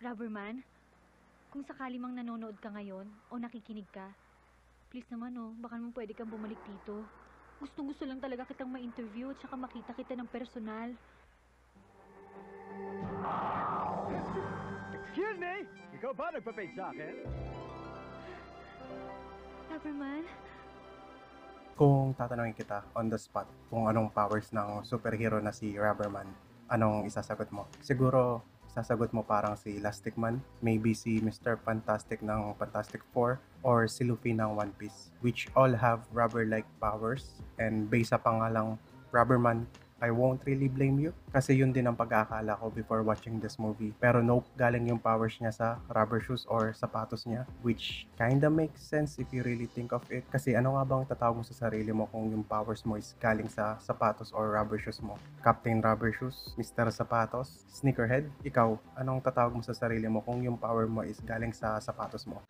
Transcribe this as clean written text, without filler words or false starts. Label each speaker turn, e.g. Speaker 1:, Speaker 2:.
Speaker 1: Rubberman, kung sakali mang nanonood ka ngayon o nakikinig ka, please naman baka naman pwede kang bumalik dito. Gustong-gusto lang talaga kitang ma-interview at saka makita kita ng personal.
Speaker 2: Excuse me! Ikaw ba nagpa-fake sa akin?
Speaker 1: Rubberman?
Speaker 3: Kung tatanungin kita on the spot kung anong powers ng superhero na si Rubberman, anong isasagot mo? Siguro, sasagot mo parang si Elastic Man, maybe si Mr. Fantastic ng Fantastic Four, or si Luffy ng One Piece, which all have rubber-like powers. And based sa pangalang Rubberman, I won't really blame you kasi yun din ang pag-aakala ko before watching this movie. Pero nope, galing yung powers niya sa rubber shoes or sapatos niya, which kinda makes sense if you really think of it. Kasi ano nga bang tatawag mo sa sarili mo kung yung powers mo is galing sa sapatos or rubber shoes mo? Captain Rubber Shoes? Mr. Sapatos? Sneakerhead? Ikaw, anong tatawag mo sa sarili mo kung yung power mo is galing sa sapatos mo?